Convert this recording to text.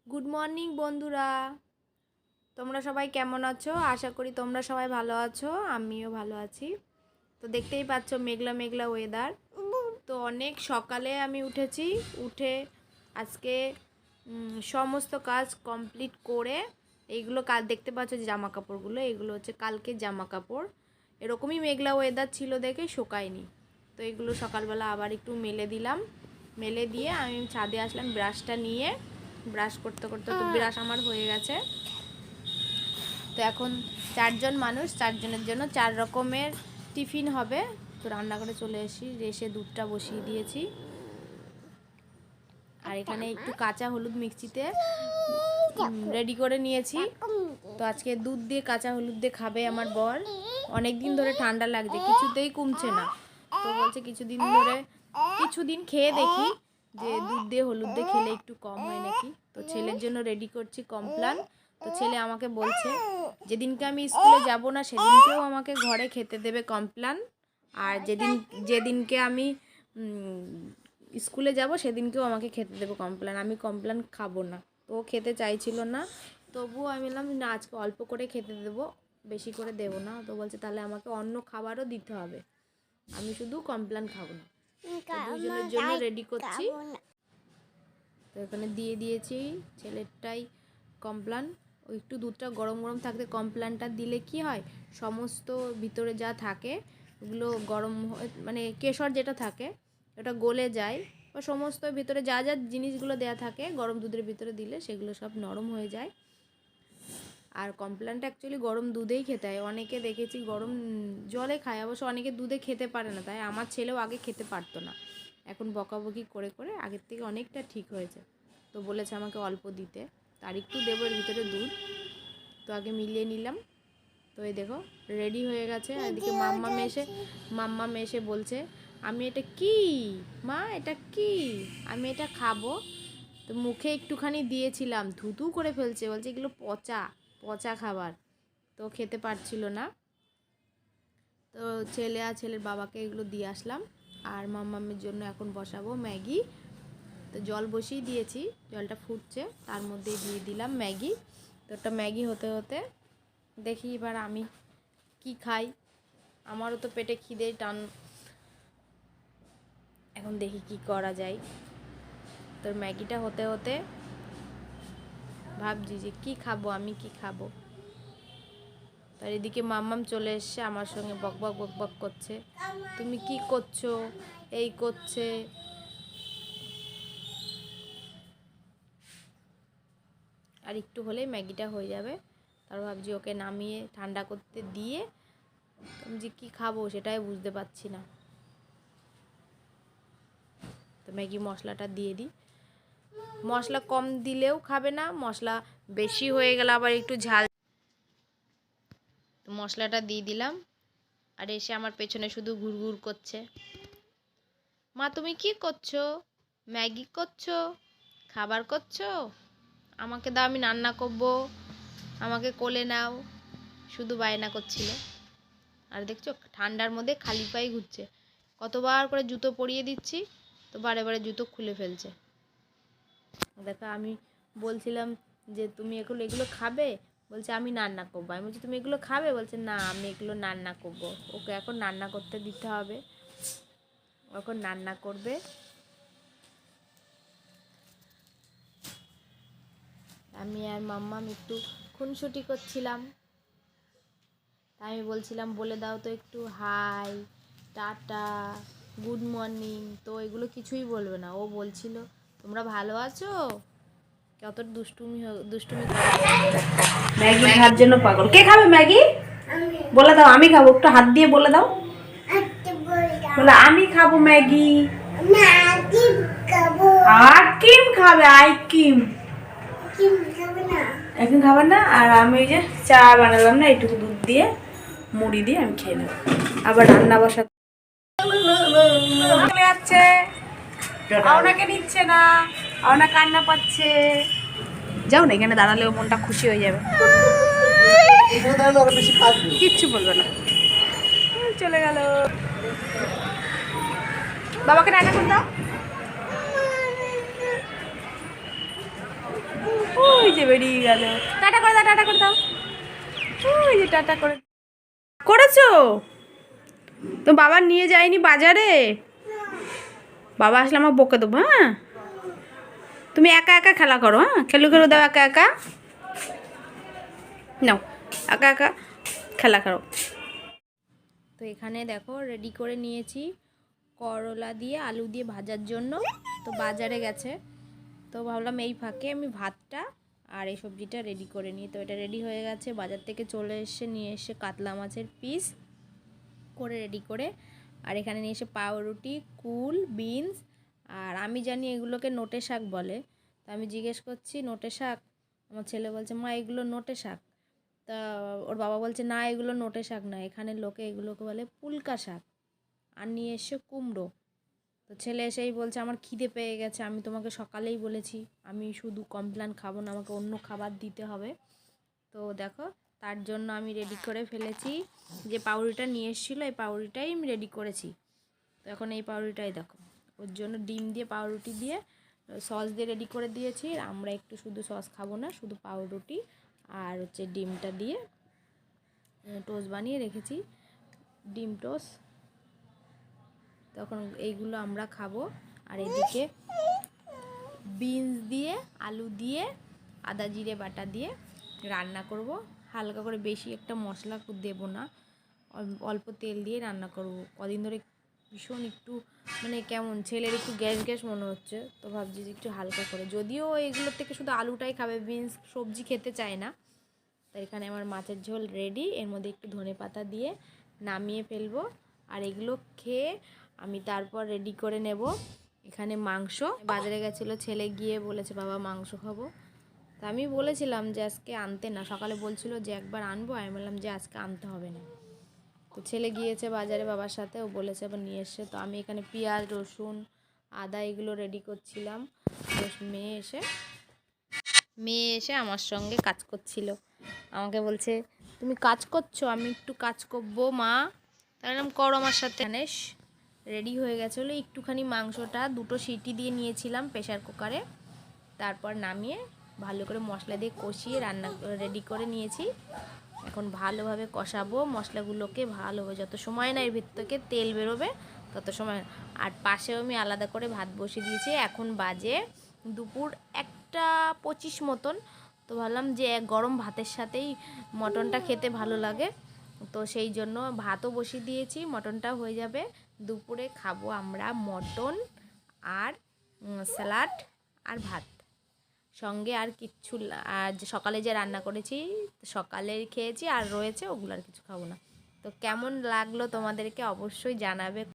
Good morning বন্ধুরা, তোমরা সবাই কেমন আছো? আশা করি তোমরা সবাই ভালো আছো, আমিও ভালো আছি। তো দেখতেই পাচ্ছ মেঘলা মেঘলা ওয়েদার। তো অনেক সকালে আমি উঠেছি, উঠে আজকে সমস্ত কাজ কমপ্লিট করে এইগুলো কাল দেখতে পাচ্ছ যে জামা কাপড়গুলো, এগুলো হচ্ছে কালকে জামা কাপড়। এরকমই মেঘলা ওয়েদার ছিল দেখে শুকায়নি। তো এগুলো সকালবেলা আবার একটু মেলে দিলাম, মেলে দিয়ে আমি ছাদে আসলাম ব্রাশটা নিয়ে। ব্রাশ করতে করতে তো ব্রাশ আমার হয়ে গেছে। তো এখন 4 জন মানুষ, 4 জনের জন্য 4 রকমের টিফিন হবে। তো রান্না করে চলে এসে দুধটা বসিয়ে দিয়েছি। আর এখানে একটু কাঁচা হলুদ মিক্সিতে রেডি করে নিয়েছি। তো আজকে দুধ দিয়ে কাঁচা হলুদ দিয়ে খাবে আমার বর। অনেক দিন ধরে ঠান্ডা লাগছে, কিছুতেই কমছে না। তো বলছে কিছুদিন খেয়ে দেখি যে দুধ দিয়ে হলুদ দিয়ে খেলে একটু কম হয় নাকি। তো ছেলের জন্য রেডি করছি কমপ্লান। তো ছেলে আমাকে বলছে যেদিনকে আমি স্কুলে যাব না সেদিনকেও আমাকে ঘরে খেতে দেবে কমপ্লান, আর যেদিনকে আমি স্কুলে যাব সেদিনকেও আমাকে খেতে দেবে কমপ্লান। আমি কমপ্লান খাবো না। তো খেতে চাইছিল না, তবুও আমি বললাম না আজকে অল্প করে খেতে দেবো, বেশি করে দেবো না। তো বলছে তাহলে আমাকে অন্য খাবারও দিতে হবে, আমি শুধু কমপ্লান খাবো না। দুজনের জন্য রেডি করছি। তো এখানে দিয়ে দিয়েছি ছেলেরটাই কমপ্লান। ওই একটু দুধটা গরম গরম থাকতে কমপ্লানটা দিলে কি হয়, সমস্ত ভিতরে যা থাকে ওগুলো গরম মানে কেশর যেটা থাকে ওটা গলে যায়, বা সমস্ত ভিতরে যা যা জিনিসগুলো দেয়া থাকে গরম দুধের ভিতরে দিলে সেগুলো সব নরম হয়ে যায়। আর কমপ্লানটা অ্যাকচুয়ালি গরম দুধেই খেতে হয়। অনেকে দেখেছি গরম জলে খায়, অবশ্য অনেকে দুধে খেতে পারে না। তাই আমার ছেলেও আগে খেতে পারতো না, এখন বকাবকি করে করে আগের থেকে অনেকটা ঠিক হয়েছে। তো বলেছে আমাকে অল্প দিতে, তার একটু দেবো এর ভিতরে দুধ। তো আগে মিলিয়ে নিলাম। তো এই দেখো রেডি হয়ে গেছে। আর এদিকে মাম্মা এসে বলছে আমি এটা কি মা, এটা কি, আমি এটা খাবো। তো মুখে একটুখানি দিয়েছিলাম, ধুধু করে ফেলছে, বলছে এগুলো পচা পচা খাবার। তো খেতে পারছিল না। তো ছেলে আর ছেলের বাবাকে এগুলো দিয়ে আসলাম। আর মাম্মামের জন্য এখন বসাবো ম্যাগি। তো জল বসিয়ে দিয়েছি, জলটা ফুটছে, তার মধ্যে দিয়ে দিলাম ম্যাগি। তো ওটা ম্যাগি হতে হতে দেখি এবার আমি কি খাই। আমারও তো পেটে খিদে টান, এখন দেখি কি করা যায়। তো ম্যাগিটা হতে হতে ভাবছি যে কি খাবো, আমি কি খাবো। তার এদিকে মাম্মাম চলে এসছে, আমার সঙ্গে বকবক বকবক করছে, তুমি কি করছো, এই করছে। আর একটু হলেই ম্যাগিটা হয়ে যাবে। তারপর ভাবছি ওকে নামিয়ে ঠান্ডা করতে দিয়ে আমি যে কী খাবো সেটাই বুঝতে পারছি না। তো ম্যাগি মশলাটা দিয়ে দিই। মশলা কম দিলেও খাবে না, মশলা বেশি হয়ে গেলে আবার একটু ঝাল। তো মশলাটা দিয়ে দিলাম। আর এসে আমার পেছনে শুধু ঘুরঘুর করছে, মা তুমি কি করছো, ম্যাগি করছো, খাবার করছো, আমাকে দাও আমি রান্না করবো, আমাকে কোলে নাও, শুধু বায়না করছিল। আর দেখছো ঠান্ডার মধ্যে খালি পায়ে ঘুরছে। কতবার করে জুতো পরিয়ে দিচ্ছি, তো বারে বারে জুতো খুলে ফেলছে। দেখো আমি বলছিলাম যে তুমি এগুলো খাবে, বলছে আমি রান্না করবো। আমি বলছি তুমি এগুলো খাবে, বলছে না আমি এগুলো রান্না করবো। ওকে এখন রান্না করতে দিতে হবে, এখন রান্না করবে। আমি আর মাম্মাম একটু খুনসুটি করছিলাম। তাই আমি বলছিলাম বলে দাও তো একটু হাই, টাটা, গুড মর্নিং। তো এগুলো কিছুই বলবে না। ও বলছিল তোমরা ভালো আছো, কত দুষ্টুমি ম্যাগি খাওয়ার জন্য পাগল। কে খাবে ম্যাগি বলে দাও, আমি খাবো, একটু হাত দিয়ে বলে দাও, বলে আমি খাবো ম্যাগি। আইসক্রিম খাবে, আইসক্রিম এখন খাবার না। আর আমি এই যে চা বানালাম না, একটু দুধ দিয়ে মুড়ি দিয়ে আমি খেয়ে নেব। আবার রান্না বসা চলে যাচ্ছে, ওনাকে নিচ্ছে না, ওনা কান্না পাচ্ছে। যাও না, এখানে দাঁড়ালেও মনটা খুশি হয়ে যাবে, কিচ্ছু বলবে না। চলে গেল, বাবাকে রান্না করে দাও। ওই যে বেরিয়ে গেল। টাটা করে দাও, টাটা করে দাও। ওই যে টাটা করে করেছো। তো বাবা নিয়ে যায়নি বাজারে? বাবা আসলে আমার বকে দেবো। হ্যাঁ, তুমি একা একা খেলা করো। হ্যাঁ, খেলু খেলু দাও একা একা। নাও, একা একা খেলা করো। তো এখানে দেখো রেডি করে নিয়েছি করলা দিয়ে আলু দিয়ে ভাজার জন্য। তো বাজারে গেছে, তো ভাবলাম এই ফাঁকে আমি ভাতটা আর এই সবজিটা রেডি করে নিই। তো এটা রেডি হয়ে গেছে, বাজার থেকে চলে এসে নিয়ে এসে কাতলা মাছের পিস করে রেডি করে, আর এখানে নিয়ে এসে পাউরুটি, কুল, বিনস, আর আমি জানি এগুলোকে নোটে শাক বলে। তো আমি জিজ্ঞেস করছি নোটে শাক, আমার ছেলে বলছে মা এগুলো নোটে শাক। তা ওর বাবা বলছে না এগুলো নোটে শাক না, এখানে লোকে এগুলোকে বলে পুলকা শাক। আর নিয়ে এসে কুমড়ো। তো ছেলে এসেই বলছে আমার খিদে পেয়ে গেছে, আমি তোমাকে সকালেই বলেছি আমি শুধু কমপ্লেন খাবো না, আমাকে অন্য খাবার দিতে হবে। তো দেখো তার জন্য আমি রেডি করে ফেলেছি, যে পাউরুটিটা নিয়ে এসেছিলো এই পাউরুটিটাই আমি রেডি করেছি। তো এখন এই পাউরুটিটাই দেখো, ওর জন্য ডিম দিয়ে পাউরুটি দিয়ে সস দিয়ে রেডি করে দিয়েছি। আমরা একটু শুধু সস খাবো না, শুধু পাউরুটি আর হচ্ছে ডিমটা দিয়ে টোস্ট বানিয়ে রেখেছি, ডিম টোস্ট। তখন এইগুলো আমরা খাবো। আর এদিকে বিনস দিয়ে আলু দিয়ে আদা জিরে বাটা দিয়ে রান্না করব হালকা করে, বেশি একটা মশলা দেবো না, অল্প তেল দিয়ে রান্না করব। কদিন ধরে ভীষণ একটু মানে কেমন ছেলের একটু গ্যাস গ্যাস মনে হচ্ছে, তো ভাবছি যে একটু হালকা করে, যদিও এগুলোর থেকে শুধু আলুটাই খাবে, বিনস সবজি খেতে চায় না। তো এখানে আমার মাছের ঝোল রেডি, এর মধ্যে একটু ধনেপাতা দিয়ে নামিয়ে ফেলবো। আর এগুলো খেয়ে আমি তারপর রেডি করে নেব এখানে মাংস। বাজারে গেছিলো ছেলে, গিয়ে বলেছে বাবা মাংস খাবো। তা আমি বলেছিলাম যে আজকে আনতে না, সকালে বলছিল যে একবার আনবো, আমি বললাম যে আজকে আনতে হবে না। তো ছেলে গিয়েছে বাজারে বাবার সাথে, ও বলেছে আবার নিয়ে এসছে। তো আমি এখানে পেঁয়াজ রসুন আদা এগুলো রেডি করছিলাম। তো মেয়ে এসে আমার সঙ্গে কাজ করছিল, আমাকে বলছে তুমি কাজ করছো, আমি একটু কাজ করবো মা। তাহলে করো আমার সাথে। রেডি হয়ে গেছিলো, একটুখানি মাংসটা 2টো সিটি দিয়ে নিয়েছিলাম প্রেশার কুকারে, তারপর নামিয়ে ভালো করে মশলা দিয়ে কষিয়ে রান্না রেডি করে নিয়েছি। এখন ভালোভাবে কষাবো মশলাগুলোকে, ভালোভাবে যত সময় না এর ভিতর থেকে তেল বেরোবে তত সময়। আর পাশেও আমি আলাদা করে ভাত বসিয়ে দিয়েছি। এখন বাজে দুপুর 1:25 মতন। তো ভাবলাম যে গরম ভাতের সাথেই মটনটা খেতে ভালো লাগে, তো সেই জন্য ভাতও বসিয়ে দিয়েছি, মটনটাও হয়ে যাবে। দুপুরে খাবো আমরা মটন আর স্যালাড আর ভাত সঙ্গে, আর কিচ্ছু। আর সকালে যে রান্না করেছি সকালে খেয়েছি, আর রয়েছে ওগুলো আর কিছু খাবো না। তো কেমন লাগলো তোমাদেরকে অবশ্যই জানাবে।